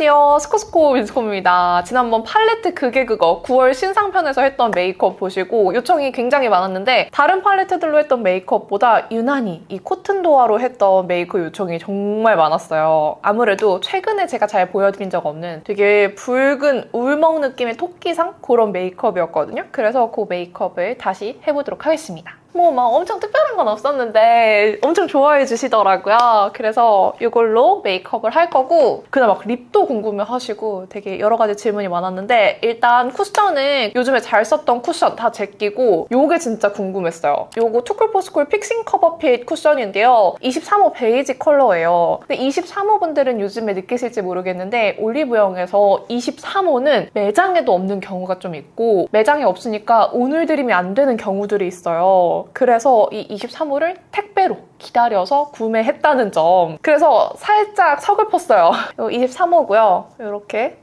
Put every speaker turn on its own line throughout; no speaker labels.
안녕하세요. 스코스코 민스코입니다. 지난번 팔레트 그게 그거 9월 신상편에서 했던 메이크업 보시고 요청이 굉장히 많았는데 다른 팔레트들로 했던 메이크업보다 유난히 이 코튼도어로 했던 메이크업 요청이 정말 많았어요. 아무래도 최근에 제가 잘 보여드린 적 없는 되게 붉은 울먹 느낌의 토끼상 그런 메이크업이었거든요. 그래서 그 메이크업을 다시 해보도록 하겠습니다. 뭐 막 엄청 특별한 건 없었는데 엄청 좋아해 주시더라고요. 그래서 이걸로 메이크업을 할 거고 그다음 막 립도 궁금해 하시고 되게 여러 가지 질문이 많았는데 일단 쿠션은 요즘에 잘 썼던 쿠션 다 제끼고 요게 진짜 궁금했어요. 요거 투쿨포스쿨 픽싱 커버핏 쿠션인데요. 23호 베이지 컬러예요. 근데 23호 분들은 요즘에 느끼실지 모르겠는데 올리브영에서 23호는 매장에도 없는 경우가 좀 있고 매장에 없으니까 오늘 드리면 안 되는 경우들이 있어요. 그래서 이 23호를 택배로 기다려서 구매했다는 점. 그래서 살짝 서글펐어요. 23호고요. 이렇게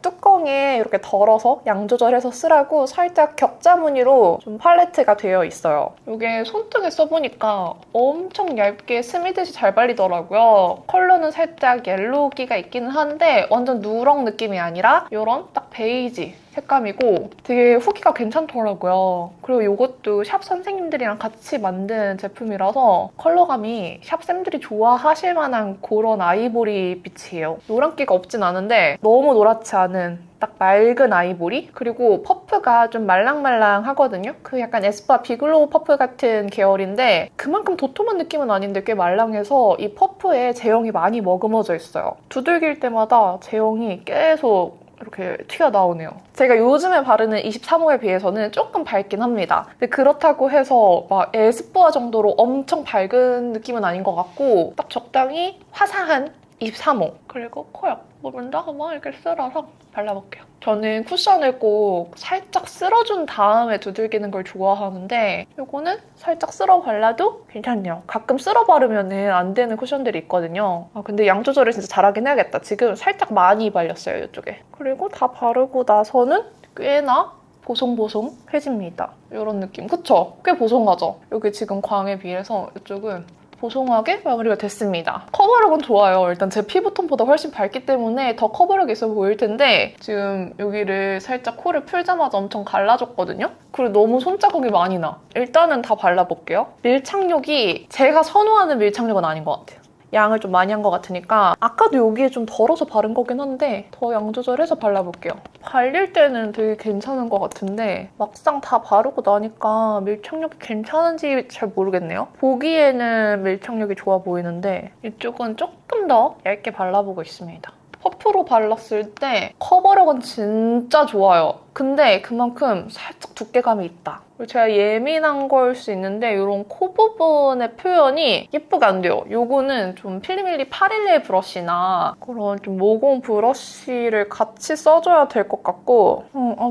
뚜껑에 이렇게 덜어서 양 조절해서 쓰라고 살짝 격자 무늬로 좀 팔레트가 되어 있어요. 이게 손등에 써보니까 엄청 얇게 스미듯이 잘 발리더라고요. 컬러는 살짝 옐로우기가 있기는 한데 완전 누렁 느낌이 아니라 이런 딱 베이지 색감이고 되게 후기가 괜찮더라고요. 그리고 이것도 샵 선생님들이랑 같이 만든 제품이라서 컬러감이 샵쌤들이 좋아하실 만한 그런 아이보리 빛이에요. 노란기가 없진 않은데 너무 노랗지 않은 딱 맑은 아이보리? 그리고 퍼프가 좀 말랑말랑하거든요? 그 약간 에스쁘아 비글로우 퍼프 같은 계열인데 그만큼 도톰한 느낌은 아닌데 꽤 말랑해서 이 퍼프에 제형이 많이 머금어져 있어요. 두들길 때마다 제형이 계속 이렇게 튀어나오네요. 제가 요즘에 바르는 23호에 비해서는 조금 밝긴 합니다. 근데 그렇다고 해서 막 에스쁘아 정도로 엄청 밝은 느낌은 아닌 것 같고 딱 적당히 화사한 23호. 그리고 코 옆부분도 한번 이렇게 쓸어서 발라볼게요. 저는 쿠션을 꼭 살짝 쓸어준 다음에 두들기는 걸 좋아하는데 이거는 살짝 쓸어 발라도 괜찮네요. 가끔 쓸어 바르면 안 되는 쿠션들이 있거든요. 근데 양 조절을 진짜 잘하긴 해야겠다. 지금 살짝 많이 발렸어요, 이쪽에. 그리고 다 바르고 나서는 꽤나 보송보송해집니다. 이런 느낌. 그쵸? 꽤 보송하죠? 여기 지금 광에 비해서 이쪽은 보송하게 마무리가 됐습니다. 커버력은 좋아요. 일단 제 피부톤보다 훨씬 밝기 때문에 더 커버력이 있어 보일 텐데 지금 여기를 살짝 코를 풀자마자 엄청 갈라졌거든요? 그리고 너무 손자국이 많이 나. 일단은 다 발라볼게요. 밀착력이 제가 선호하는 밀착력은 아닌 것 같아요. 양을 좀 많이 한 것 같으니까 아까도 여기에 좀 덜어서 바른 거긴 한데 더 양 조절해서 발라볼게요. 발릴 때는 되게 괜찮은 것 같은데 막상 다 바르고 나니까 밀착력이 괜찮은지 잘 모르겠네요. 보기에는 밀착력이 좋아 보이는데 이쪽은 조금 더 얇게 발라보고 있습니다. 퍼프로 발랐을 때 커버력은 진짜 좋아요. 근데 그만큼 살짝 두께감이 있다. 제가 예민한 걸 수 있는데 이런 코 부분의 표현이 예쁘게 안 돼요. 요거는 좀 필리밀리 811 브러쉬나 그런 좀 모공 브러쉬를 같이 써줘야 될 것 같고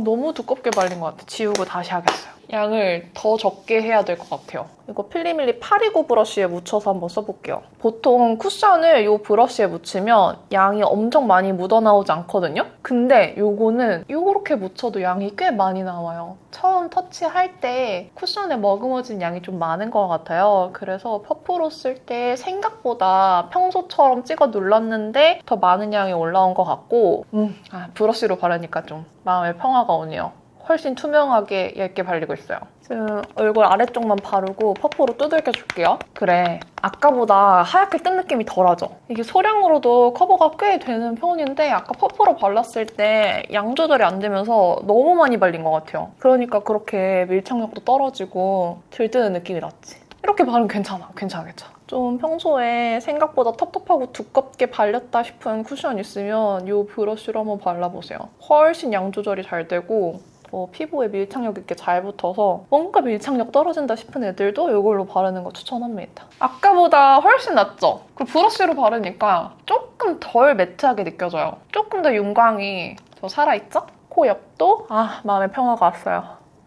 너무 두껍게 발린 것 같아. 지우고 다시 하겠어요. 양을 더 적게 해야 될 것 같아요. 이거 필리밀리 829 브러쉬에 묻혀서 한번 써볼게요. 보통 쿠션을 이 브러쉬에 묻히면 양이 엄청 많이 묻어나오지 않거든요? 근데 이거는 이렇게 묻혀도 양이 꽤 많이 나와요. 처음 터치할 때 쿠션에 머금어진 양이 좀 많은 것 같아요. 그래서 퍼프로 쓸 때 생각보다 평소처럼 찍어 눌렀는데 더 많은 양이 올라온 것 같고 브러쉬로 바르니까 좀 마음의 평화가 오네요. 훨씬 투명하게 얇게 발리고 있어요. 지금 얼굴 아래쪽만 바르고 퍼프로 두들겨줄게요. 그래, 아까보다 하얗게 뜬 느낌이 덜하죠? 이게 소량으로도 커버가 꽤 되는 편인데 아까 퍼프로 발랐을 때 양 조절이 안 되면서 너무 많이 발린 것 같아요. 그러니까 그렇게 밀착력도 떨어지고 들뜨는 느낌이 났지. 이렇게 바르면 괜찮아. 좀 평소에 생각보다 텁텁하고 두껍게 발렸다 싶은 쿠션 있으면 이 브러쉬로 한번 발라보세요. 훨씬 양 조절이 잘 되고 피부에 밀착력 있게 잘 붙어서 뭔가 밀착력 떨어진다 싶은 애들도 이걸로 바르는 거 추천합니다. 아까보다 훨씬 낫죠? 그리고 브러쉬로 바르니까 조금 덜 매트하게 느껴져요. 조금 더 윤광이 더 살아있죠? 코 옆도 마음의 평화가 왔어요.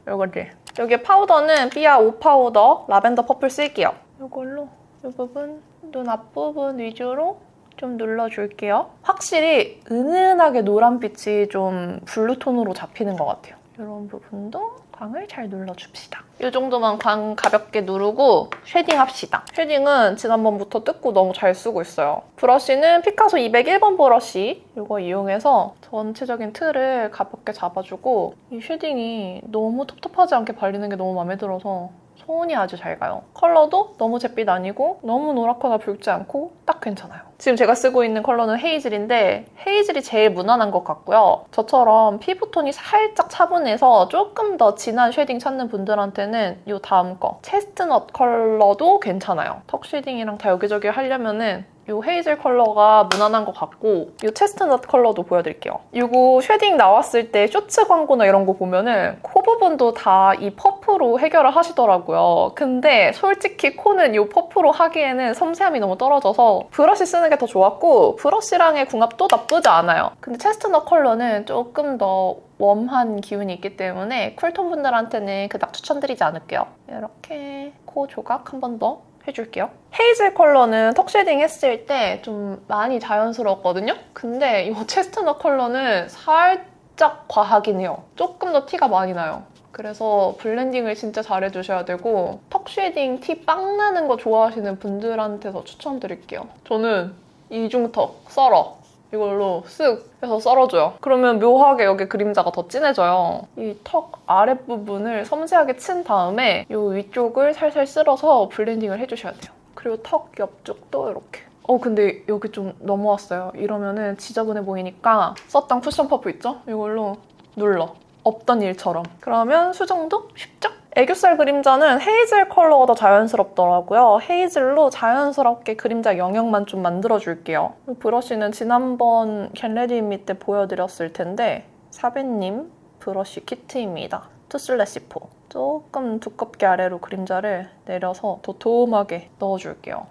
이거지. 여기 파우더는 삐아 5 파우더 라벤더 퍼플 쓸게요. 이걸로 이 부분, 눈 앞부분 위주로 좀 눌러줄게요. 확실히 은은하게 노란빛이 좀 블루톤으로 잡히는 것 같아요. 이런 부분도 광을 잘 눌러줍시다. 이 정도만 광 가볍게 누르고 쉐딩 합시다. 쉐딩은 지난번부터 뜯고 너무 잘 쓰고 있어요. 브러쉬는 피카소 201번 브러쉬 이거 이용해서 전체적인 틀을 가볍게 잡아주고 이 쉐딩이 너무 텁텁하지 않게 발리는 게 너무 마음에 들어서 손이 아주 잘 가요. 컬러도 너무 잿빛 아니고 너무 노랗거나 붉지 않고 딱 괜찮아요. 지금 제가 쓰고 있는 컬러는 헤이즐인데 헤이즐이 제일 무난한 것 같고요. 저처럼 피부톤이 살짝 차분해서 조금 더 진한 쉐딩 찾는 분들한테는 이 다음 거 체스트넛 컬러도 괜찮아요. 턱 쉐딩이랑 다 여기저기 하려면은 이 헤이즐 컬러가 무난한 것 같고 이 체스트넛 컬러도 보여드릴게요. 이거 쉐딩 나왔을 때 쇼츠 광고나 이런 거 보면은 코 부분도 다 이 퍼프로 해결을 하시더라고요. 근데 솔직히 코는 이 퍼프로 하기에는 섬세함이 너무 떨어져서 브러쉬 쓰는 게 더 좋았고 브러쉬랑의 궁합도 나쁘지 않아요. 근데 체스트넛 컬러는 조금 더 웜한 기운이 있기 때문에 쿨톤 분들한테는 그닥 추천드리지 않을게요. 이렇게 코 조각 한 번 더 해줄게요. 헤이즐 컬러는 턱 쉐딩 했을 때 좀 많이 자연스러웠거든요? 근데 이 체스트넛 컬러는 살짝 과하긴 해요. 조금 더 티가 많이 나요. 그래서 블렌딩을 진짜 잘해주셔야 되고 턱 쉐딩 티 빵 나는 거 좋아하시는 분들한테서 추천드릴게요. 저는 이중턱 썰어 이걸로 쓱 해서 썰어줘요. 그러면 묘하게 여기 그림자가 더 진해져요. 이 턱 아랫부분을 섬세하게 친 다음에 이 위쪽을 살살 쓸어서 블렌딩을 해주셔야 돼요. 그리고 턱 옆쪽도 이렇게. 근데 여기 좀 넘어왔어요. 이러면은 지저분해 보이니까 썼던 쿠션 퍼프 있죠? 이걸로 눌러. 없던 일처럼. 그러면 수정도 쉽죠? 애교살 그림자는 헤이즐 컬러가 더 자연스럽더라고요. 헤이즐로 자연스럽게 그림자 영역만 좀 만들어줄게요. 브러쉬는 지난번 겟레디 밑에 보여드렸을 텐데 사베님 브러쉬 키트입니다. 투슬래시 4. 조금 두껍게 아래로 그림자를 내려서 도톰하게 넣어줄게요.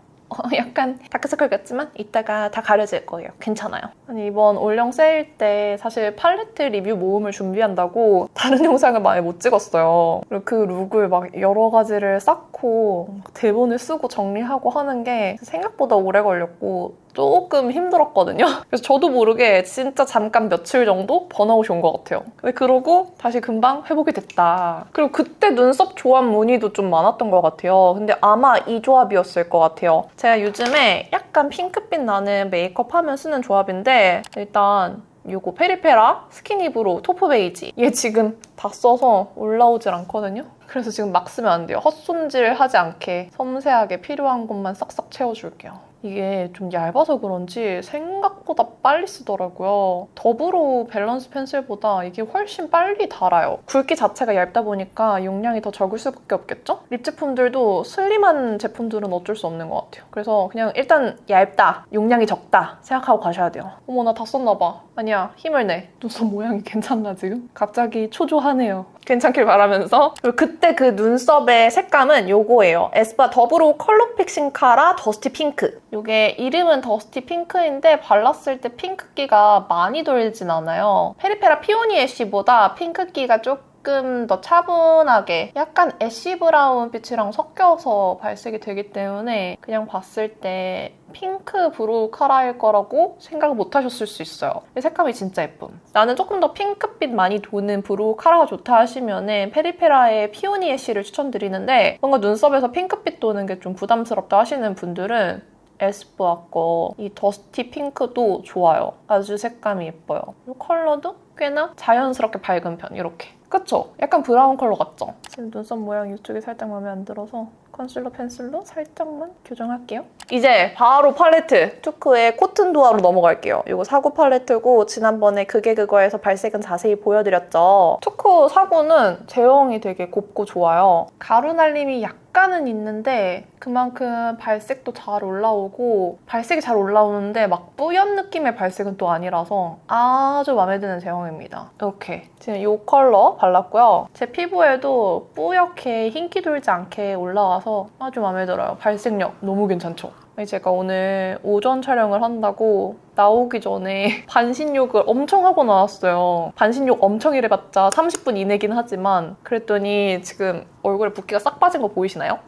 약간 다크서클 같지만 이따가 다 가려질 거예요. 괜찮아요. 아니 이번 올영 세일 때 사실 팔레트 리뷰 모음을 준비한다고 다른 영상을 많이 못 찍었어요. 그리고 그 룩을 막 여러 가지를 쌓고 대본을 쓰고 정리하고 하는 게 생각보다 오래 걸렸고 조금 힘들었거든요. 그래서 저도 모르게 진짜 잠깐 며칠 정도 번아웃이 온 것 같아요. 근데 그러고 다시 금방 회복이 됐다. 그리고 그때 눈썹 조합 문의도 좀 많았던 것 같아요. 근데 아마 이 조합이었을 것 같아요. 제가 요즘에 약간 핑크빛 나는 메이크업 하면 쓰는 조합인데 일단 요거 페리페라 스키니브로우 토프 베이지 얘 지금 다 써서 올라오질 않거든요. 그래서 지금 막 쓰면 안 돼요. 헛손질 하지 않게 섬세하게 필요한 곳만 싹싹 채워줄게요. 이게 좀 얇아서 그런지 생각보다 빨리 쓰더라고요. 더브로우 밸런스 펜슬보다 이게 훨씬 빨리 닳아요. 굵기 자체가 얇다 보니까 용량이 더 적을 수밖에 없겠죠? 립 제품들도 슬림한 제품들은 어쩔 수 없는 것 같아요. 그래서 그냥 일단 얇다, 용량이 적다 생각하고 가셔야 돼요. 어머 나 다 썼나 봐. 아니야 힘을 내. 눈썹 모양이 괜찮나 지금? 갑자기 초조하네요. 괜찮길 바라면서 그리고 그때 그 눈썹의 색감은 요거예요. 에스쁘아 더브로우 컬러 픽싱 카라 더스티 핑크. 요게 이름은 더스티 핑크인데 발랐을 때 핑크기가 많이 돌진 않아요. 페리페라 피오니 애쉬보다 핑크기가 조금 더 차분하게 약간 애쉬 브라운 빛이랑 섞여서 발색이 되기 때문에 그냥 봤을 때 핑크 브로우 카라일 거라고 생각을 못 하셨을 수 있어요. 색감이 진짜 예쁨. 나는 조금 더 핑크빛 많이 도는 브로우 카라가 좋다 하시면은 페리페라의 피오니 애쉬를 추천드리는데 뭔가 눈썹에서 핑크빛 도는 게 좀 부담스럽다 하시는 분들은 에스쁘아 거 이 더스티 핑크도 좋아요. 아주 색감이 예뻐요. 이 컬러도 꽤나 자연스럽게 밝은 편, 이렇게. 그쵸? 약간 브라운 컬러 같죠? 지금 눈썹 모양 이쪽이 살짝 마음에 안 들어서 컨실러 펜슬로 살짝만 교정할게요. 이제 바로 팔레트! 투크의 코튼 도화로 넘어갈게요. 이거 사구 팔레트고 지난번에 그게 그거에서 발색은 자세히 보여드렸죠. 투크 사구는 제형이 되게 곱고 좋아요. 가루 날림이 약간은 있는데 그만큼 발색도 잘 올라오고 발색이 잘 올라오는데 막 뿌연 느낌의 발색은 또 아니라서 아주 마음에 드는 제형입니다. 이렇게 지금 이 컬러 발랐고요. 제 피부에도 뿌옇게 흰기 돌지 않게 올라와서 아주 마음에 들어요. 발색력 너무 괜찮죠? 제가 오늘 오전 촬영을 한다고 나오기 전에 반신욕을 엄청 하고 나왔어요. 반신욕 엄청 일해봤자 30분 이내긴 하지만 그랬더니 지금 얼굴에 붓기가 싹 빠진 거 보이시나요?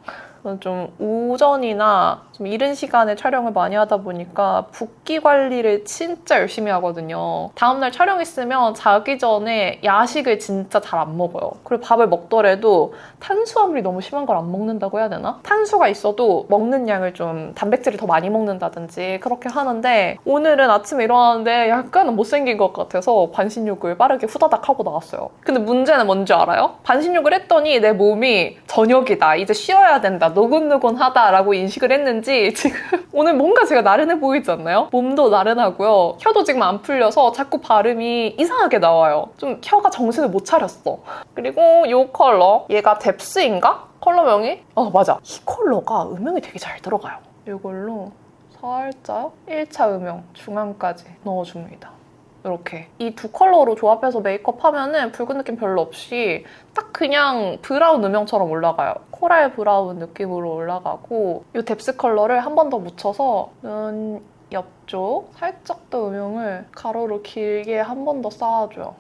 저는 좀 오전이나 좀 이른 시간에 촬영을 많이 하다 보니까 붓기 관리를 진짜 열심히 하거든요. 다음날 촬영 있으면 자기 전에 야식을 진짜 잘 안 먹어요. 그리고 밥을 먹더라도 탄수화물이 너무 심한 걸 안 먹는다고 해야 되나? 탄수가 있어도 먹는 양을 좀 단백질을 더 많이 먹는다든지 그렇게 하는데 오늘은 아침에 일어나는데 약간 못생긴 것 같아서 반신욕을 빠르게 후다닥 하고 나왔어요. 근데 문제는 뭔지 알아요? 반신욕을 했더니 내 몸이 저녁이다, 이제 쉬어야 된다, 노곤노곤하다라고 인식을 했는지 지금 오늘 뭔가 제가 나른해 보이지 않나요? 몸도 나른하고요. 혀도 지금 안 풀려서 자꾸 발음이 이상하게 나와요. 좀 혀가 정신을 못 차렸어. 그리고 이 컬러, 얘가 뎁스인가? 컬러명이? 맞아. 이 컬러가 음영이 되게 잘 들어가요. 이걸로 살짝 1차 음영 중앙까지 넣어줍니다. 이렇게 이 두 컬러로 조합해서 메이크업 하면은 붉은 느낌 별로 없이 딱 그냥 브라운 음영처럼 올라가요. 코랄 브라운 느낌으로 올라가고 이 뎁스 컬러를 한 번 더 묻혀서 눈 옆쪽 살짝 더 음영을 가로로 길게 한 번 더 쌓아줘요.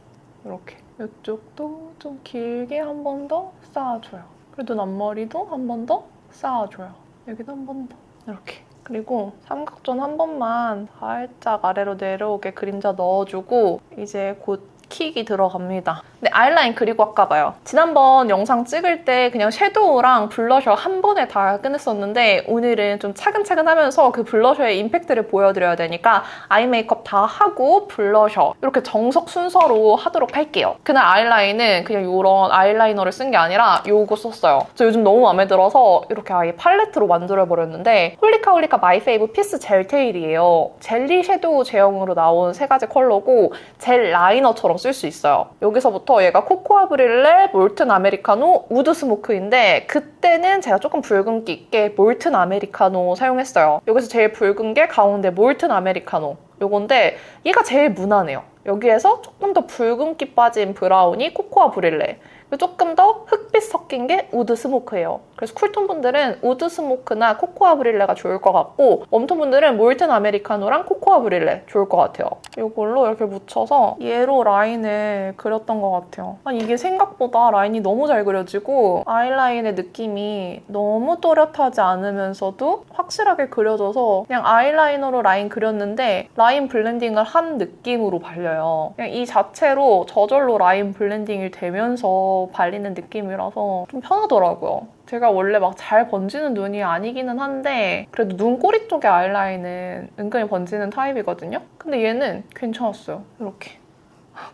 이렇게 이쪽도 좀 길게 한 번 더 쌓아줘요. 그리고 눈 앞머리도 한 번 더 쌓아줘요. 여기도 한 번 더 이렇게. 그리고 삼각존 한 번만 살짝 아래로 내려오게 그림자 넣어주고 이제 곧 킥이 들어갑니다. 근데 아이라인 그리고 아까 봐요. 지난번 영상 찍을 때 그냥 섀도우랑 블러셔 한 번에 다 끝냈었는데 오늘은 좀 차근차근 하면서 그 블러셔의 임팩트를 보여드려야 되니까 아이 메이크업 다 하고 블러셔 이렇게 정석 순서로 하도록 할게요. 그날 아이라인은 그냥 이런 아이라이너를 쓴 게 아니라 이거 썼어요. 저 요즘 너무 마음에 들어서 이렇게 아예 팔레트로 만들어버렸는데 홀리카 마이 페이브 피스 젤 테일이에요. 젤리 섀도우 제형으로 나온 세 가지 컬러고 젤 라이너처럼 쓸 수 있어요. 여기서부터 얘가 코코아 브릴레, 몰튼 아메리카노, 우드 스모크인데 그때는 제가 조금 붉은기 있게 몰튼 아메리카노 사용했어요. 여기서 제일 붉은 게 가운데 몰튼 아메리카노 요건데 얘가 제일 무난해요. 여기에서 조금 더 붉은기 빠진 브라운이 코코아 브릴레, 조금 더 흑빛 섞인 게 우드 스모크예요. 그래서 쿨톤 분들은 우드 스모크나 코코아 브릴레가 좋을 것 같고 웜톤 분들은 몰튼 아메리카노랑 코코아 브릴레 좋을 것 같아요. 이걸로 이렇게 묻혀서 얘로 라인을 그렸던 것 같아요. 아니 이게 생각보다 라인이 너무 잘 그려지고 아이라인의 느낌이 너무 또렷하지 않으면서도 확실하게 그려져서 그냥 아이라이너로 라인 그렸는데 라인 블렌딩을 한 느낌으로 발려요. 그냥 이 자체로 저절로 라인 블렌딩이 되면서 발리는 느낌이라서 좀 편하더라고요. 제가 원래 막 잘 번지는 눈이 아니기는 한데 그래도 눈꼬리 쪽에 아이라인은 은근히 번지는 타입이거든요. 근데 얘는 괜찮았어요. 이렇게.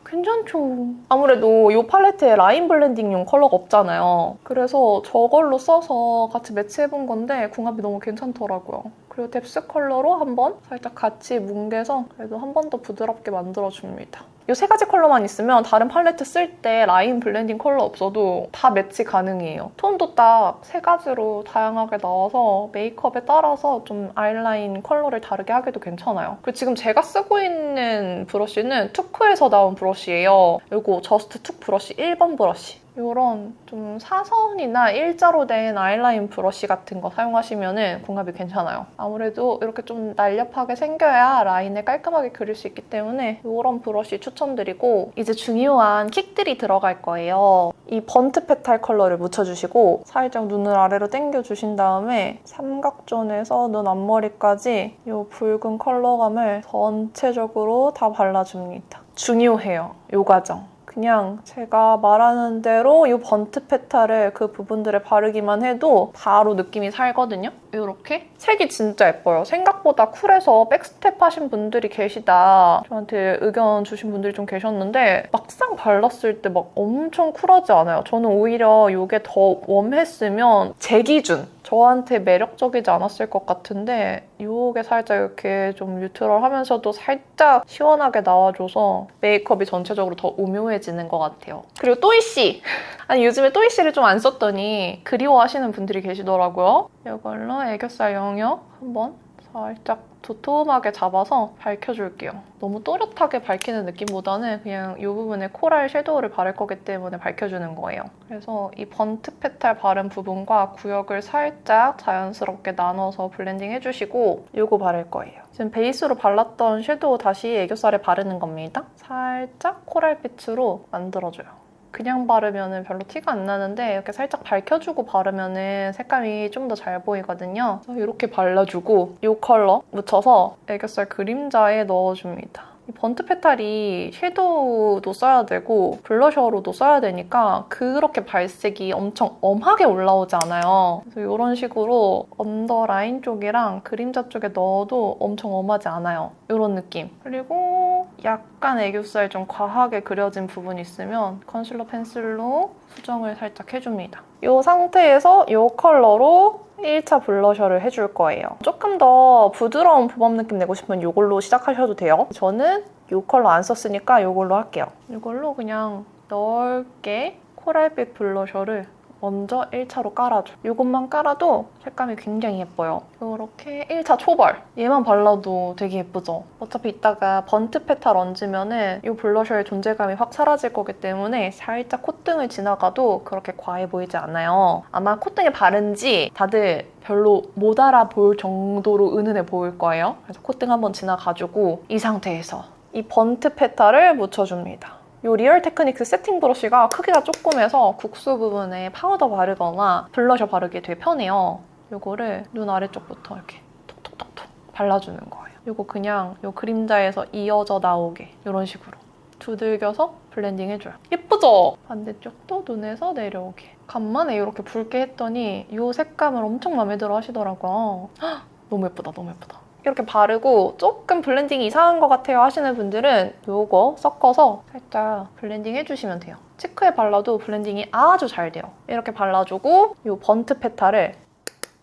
괜찮죠. 아무래도 이 팔레트에 라인 블렌딩용 컬러가 없잖아요. 그래서 저걸로 써서 같이 매치해본 건데 궁합이 너무 괜찮더라고요. 그리고 뎁스 컬러로 한번 살짝 같이 뭉개서 그래도 한 번 더 부드럽게 만들어줍니다. 이 세 가지 컬러만 있으면 다른 팔레트 쓸 때 라인 블렌딩 컬러 없어도 다 매치 가능해요. 톤도 딱 세 가지로 다양하게 나와서 메이크업에 따라서 좀 아이라인 컬러를 다르게 하기도 괜찮아요. 그리고 지금 제가 쓰고 있는 브러쉬는 투쿠에서 나온 브러쉬예요. 이거 저스트 툭 브러쉬 1번 브러쉬. 이런 좀 사선이나 일자로 된 아이라인 브러쉬 같은 거 사용하시면 궁합이 괜찮아요. 아무래도 이렇게 좀 날렵하게 생겨야 라인을 깔끔하게 그릴 수 있기 때문에 이런 브러쉬 추천드리고 이제 중요한 킥들이 들어갈 거예요. 이 번트 페탈 컬러를 묻혀주시고 살짝 눈을 아래로 당겨주신 다음에 삼각존에서 눈 앞머리까지 이 붉은 컬러감을 전체적으로 다 발라줍니다. 중요해요, 이 과정. 그냥 제가 말하는 대로 이 번트 페탈을 그 부분들에 바르기만 해도 바로 느낌이 살거든요? 이렇게. 색이 진짜 예뻐요. 생각보다 쿨해서 백스텝 하신 분들이 계시다. 저한테 의견 주신 분들이 좀 계셨는데 막상 발랐을 때 막 엄청 쿨하지 않아요. 저는 오히려 이게 더 웜했으면 제 기준 저한테 매력적이지 않았을 것 같은데 이게 살짝 이렇게 좀 뉴트럴하면서도 살짝 시원하게 나와줘서 메이크업이 전체적으로 더 오묘해지는 것 같아요. 그리고 또이씨! 아니 요즘에 또이씨를 좀 안 썼더니 그리워하시는 분들이 계시더라고요. 이걸로 애교살 영역 한번 살짝 도톰하게 잡아서 밝혀줄게요. 너무 또렷하게 밝히는 느낌보다는 그냥 이 부분에 코랄 섀도우를 바를 거기 때문에 밝혀주는 거예요. 그래서 이 번트 페탈 바른 부분과 구역을 살짝 자연스럽게 나눠서 블렌딩 해주시고 이거 바를 거예요. 지금 베이스로 발랐던 섀도우 다시 애교살에 바르는 겁니다. 살짝 코랄빛으로 만들어줘요. 그냥 바르면 별로 티가 안 나는데 이렇게 살짝 밝혀주고 바르면 색감이 좀 더 잘 보이거든요. 이렇게 발라주고 이 컬러 묻혀서 애교살 그림자에 넣어줍니다. 이 번트 페탈이 섀도우도 써야 되고 블러셔로도 써야 되니까 그렇게 발색이 엄청 엄하게 올라오지 않아요. 그래서 이런 식으로 언더라인 쪽이랑 그림자 쪽에 넣어도 엄청 엄하지 않아요. 이런 느낌. 그리고 약간 애교살 좀 과하게 그려진 부분이 있으면 컨실러 펜슬로 수정을 살짝 해줍니다. 이 상태에서 이 컬러로 1차 블러셔를 해줄 거예요. 조금 더 부드러운 봄업 느낌 내고 싶으면 이걸로 시작하셔도 돼요. 저는 이 컬러 안 썼으니까 이걸로 할게요. 이걸로 그냥 넓게 코랄빛 블러셔를 먼저 1차로 깔아줘. 이것만 깔아도 색감이 굉장히 예뻐요. 이렇게 1차 초벌. 얘만 발라도 되게 예쁘죠? 어차피 이따가 번트 페탈 얹으면 이 블러셔의 존재감이 확 사라질 거기 때문에 살짝 콧등을 지나가도 그렇게 과해 보이지 않아요. 아마 콧등에 바른지 다들 별로 못 알아볼 정도로 은은해 보일 거예요. 그래서 콧등 한번 지나가지고 이 상태에서 이 번트 페탈을 묻혀줍니다. 이 리얼 테크닉스 세팅 브러쉬가 크기가 조그매서 국수 부분에 파우더 바르거나 블러셔 바르기 되게 편해요. 이거를 눈 아래쪽부터 이렇게 톡톡톡톡 발라주는 거예요. 이거 그냥 이 그림자에서 이어져 나오게 이런 식으로 두들겨서 블렌딩 해줘요. 예쁘죠? 반대쪽도 눈에서 내려오게. 간만에 이렇게 붉게 했더니 이 색감을 엄청 마음에 들어 하시더라고요. 헉, 너무 예쁘다, 너무 예쁘다. 이렇게 바르고 조금 블렌딩이 이상한 것 같아요 하시는 분들은 이거 섞어서 살짝 블렌딩 해주시면 돼요. 치크에 발라도 블렌딩이 아주 잘 돼요. 이렇게 발라주고 이 번트 페탈을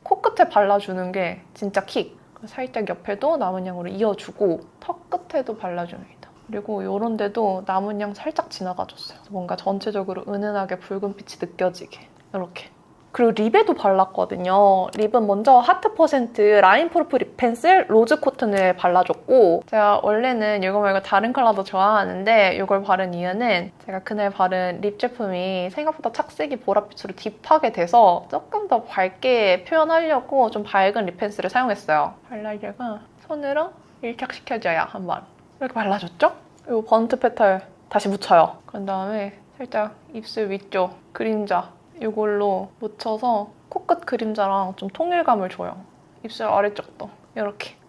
코끝에 발라주는 게 진짜 킥. 살짝 옆에도 남은 양으로 이어주고 턱 끝에도 발라줍니다. 그리고 이런 데도 남은 양 살짝 지나가줬어요. 뭔가 전체적으로 은은하게 붉은빛이 느껴지게 이렇게. 그리고 립에도 발랐거든요. 립은 먼저 하트 퍼센트 라인 프루프 립 펜슬 로즈 코튼을 발라줬고 제가 원래는 이거 말고 다른 컬러도 좋아하는데 이걸 바른 이유는 제가 그날 바른 립 제품이 생각보다 착색이 보랏빛으로 딥하게 돼서 조금 더 밝게 표현하려고 좀 밝은 립 펜슬을 사용했어요. 발라다가 손으로 밀착시켜줘요, 한번. 이렇게 발라줬죠? 이 번트 페탈 다시 묻혀요. 그런 다음에 살짝 입술 위쪽 그림자 이걸로 묻혀서 코끝 그림자랑 좀 통일감을 줘요. 입술 아래쪽도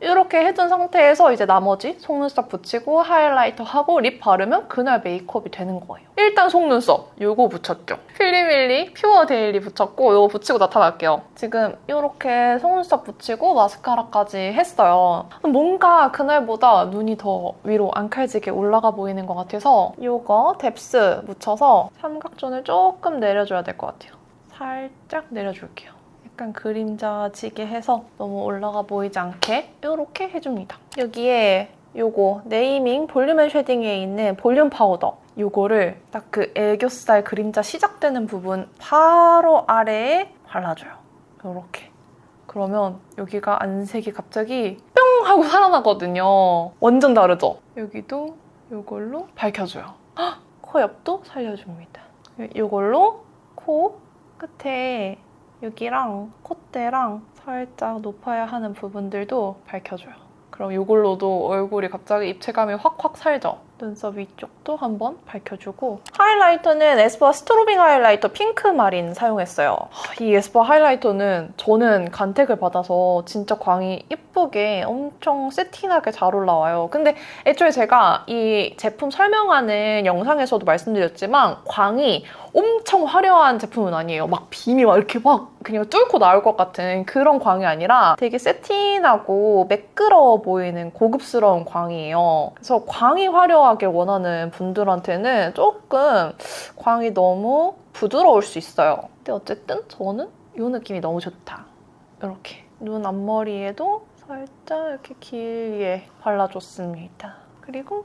이렇게 해준 상태에서 이제 나머지 속눈썹 붙이고 하이라이터 하고 립 바르면 그날 메이크업이 되는 거예요. 일단 속눈썹 이거 붙였죠. 필리밀리 퓨어 데일리 붙였고 이거 붙이고 나타날게요. 지금 이렇게 속눈썹 붙이고 마스카라까지 했어요. 뭔가 그날보다 눈이 더 위로 앙칼지게 올라가 보이는 것 같아서 이거 뎁스 묻혀서 삼각존을 조금 내려줘야 될 것 같아요. 살짝 내려줄게요. 약간 그림자지게 해서 너무 올라가 보이지 않게 이렇게 해줍니다. 여기에 요거 네이밍 볼륨 앤 쉐딩에 있는 볼륨 파우더 요거를 딱 그 애교살 그림자 시작되는 부분 바로 아래에 발라줘요. 이렇게. 그러면 여기가 안색이 갑자기 뿅 하고 살아나거든요. 완전 다르죠? 여기도 요걸로 밝혀줘요. 헉! 코 옆도 살려줍니다. 요걸로 코 끝에 여기랑 콧대랑 살짝 높아야 하는 부분들도 밝혀줘요. 그럼 이걸로도 얼굴이 갑자기 입체감이 확확 살죠? 눈썹 위쪽도 한번 밝혀주고 하이라이터는 에스쁘아 스트로빙 하이라이터 핑크 마린 사용했어요. 이 에스쁘아 하이라이터는 저는 간택을 받아서 진짜 광이 예쁘게 엄청 세팅하게 잘 올라와요. 근데 애초에 제가 이 제품 설명하는 영상에서도 말씀드렸지만 광이 엄청 화려한 제품은 아니에요. 막 빔이 막 이렇게 막 그냥 뚫고 나올 것 같은 그런 광이 아니라 되게 세팅하고 매끄러워 보이는 고급스러운 광이에요. 그래서 광이 화려하게 원하는 분들한테는 조금 광이 너무 부드러울 수 있어요. 근데 어쨌든 저는 이 느낌이 너무 좋다. 이렇게 눈 앞머리에도 살짝 이렇게 길게 발라줬습니다. 그리고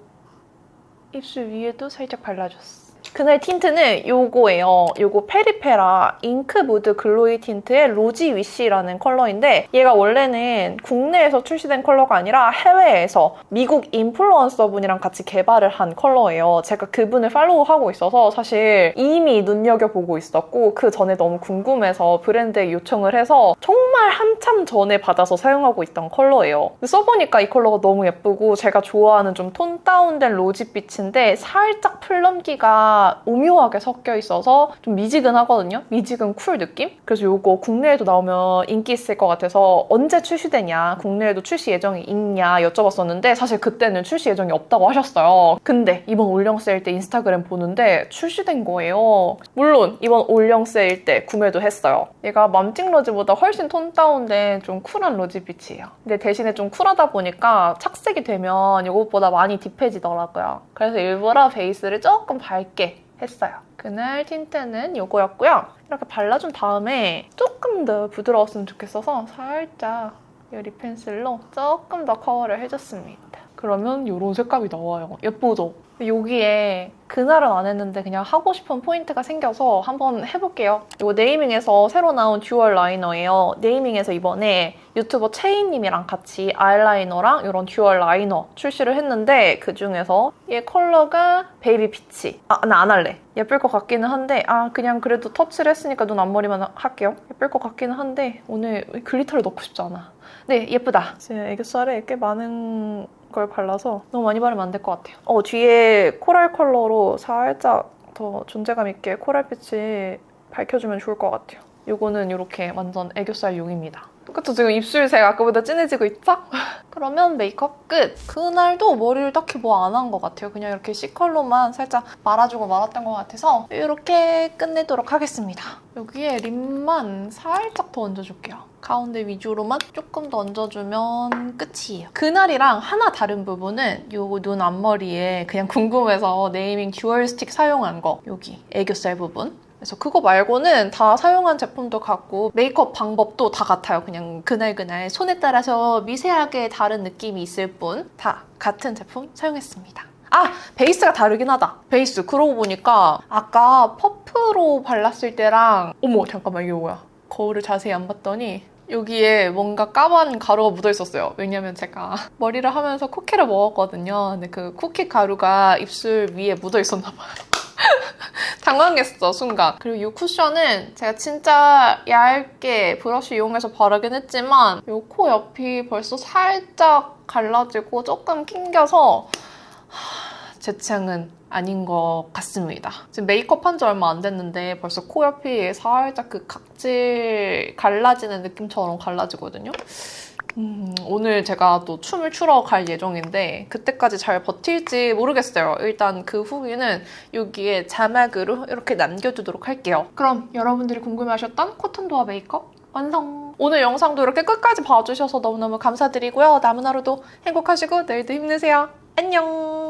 입술 위에도 살짝 발라줬어요. 그날 틴트는 요거예요. 요거 페리페라 잉크 무드 글로이 틴트의 로지 위시라는 컬러인데 얘가 원래는 국내에서 출시된 컬러가 아니라 해외에서 미국 인플루언서분이랑 같이 개발을 한 컬러예요. 제가 그분을 팔로우하고 있어서 사실 이미 눈여겨보고 있었고 그 전에 너무 궁금해서 브랜드에 요청을 해서 정말 한참 전에 받아서 사용하고 있던 컬러예요. 써보니까 이 컬러가 너무 예쁘고 제가 좋아하는 좀 톤 다운된 로지빛인데 살짝 플럼기가 쿨도어가 오묘하게 섞여 있어서 좀 미지근하거든요. 미지근 쿨 느낌? 그래서 이거 국내에도 나오면 인기 있을 것 같아서 언제 출시되냐, 국내에도 출시 예정이 있냐 여쭤봤었는데 사실 그때는 출시 예정이 없다고 하셨어요. 근데 이번 올영 세일 때 인스타그램 보는데 출시된 거예요. 물론 이번 올영 세일 때 구매도 했어요. 얘가 맘찍 로즈보다 훨씬 톤 다운된 좀 쿨한 로즈빛이에요. 근데 대신에 좀 쿨하다 보니까 착색이 되면 이것보다 많이 딥해지더라고요. 그래서 일부러 베이스를 조금 밝게 했어요. 그날 틴트는 이거였고요. 이렇게 발라준 다음에 조금 더 부드러웠으면 좋겠어서 살짝 이 립 펜슬로 조금 더 커버를 해줬습니다. 그러면 이런 색감이 나와요. 예쁘죠? 여기에 그날은 안 했는데 그냥 하고 싶은 포인트가 생겨서 한번 해볼게요. 이거 네이밍에서 새로 나온 듀얼 라이너예요. 네이밍에서 이번에 유튜버 채이님이랑 같이 아이라이너랑 이런 듀얼 라이너 출시를 했는데 그중에서 얘 컬러가 베이비 피치. 나 안 할래. 예쁠 것 같기는 한데 그냥 그래도 터치를 했으니까 눈 앞머리만 할게요. 예쁠 것 같기는 한데 오늘 글리터를 넣고 싶지 않아. 네, 예쁘다. 지금 애교살에 꽤 많은 걸 발라서 너무 많이 바르면 안 될 것 같아요. 뒤에 코랄 컬러로 살짝 더 존재감 있게 코랄빛이 밝혀주면 좋을 것 같아요. 이거는 이렇게 완전 애교살용입니다. 그쵸? 지금 입술색 아까보다 진해지고 있죠? 그러면 메이크업 끝! 그날도 머리를 딱히 뭐 안 한 것 같아요. 그냥 이렇게 C컬러만 살짝 말아주고 말았던 것 같아서 이렇게 끝내도록 하겠습니다. 여기에 립만 살짝 더 얹어줄게요. 가운데 위주로만 조금 더 얹어주면 끝이에요. 그날이랑 하나 다른 부분은 이 눈 앞머리에 그냥 궁금해서 네이밍 듀얼 스틱 사용한 거 여기 애교살 부분. 그래서 그거 말고는 다 사용한 제품도 같고 메이크업 방법도 다 같아요. 그냥 그날 손에 따라서 미세하게 다른 느낌이 있을 뿐 다 같은 제품 사용했습니다. 베이스가 다르긴 하다. 베이스 그러고 보니까 아까 퍼프로 발랐을 때랑 어머 잠깐만 이게 뭐야. 거울을 자세히 안 봤더니 여기에 뭔가 까만 가루가 묻어있었어요. 왜냐면 제가 머리를 하면서 쿠키를 먹었거든요. 근데 그 쿠키 가루가 입술 위에 묻어있었나 봐요. 당황했어 순간. 그리고 이 쿠션은 제가 진짜 얇게 브러쉬 이용해서 바르긴 했지만 이 코 옆이 벌써 살짝 갈라지고 조금 낑겨서 제 취향은 아닌 것 같습니다. 지금 메이크업 한 지 얼마 안 됐는데 벌써 코 옆이 살짝 그 각질 갈라지는 느낌처럼 갈라지거든요. 오늘 제가 또 춤을 추러 갈 예정인데 그때까지 잘 버틸지 모르겠어요. 일단 그 후기는 여기에 자막으로 이렇게 남겨두도록 할게요. 그럼 여러분들이 궁금해하셨던 코튼도어 메이크업 완성! 오늘 영상도 이렇게 끝까지 봐주셔서 너무너무 감사드리고요. 남은 하루도 행복하시고 내일도 힘내세요. 안녕!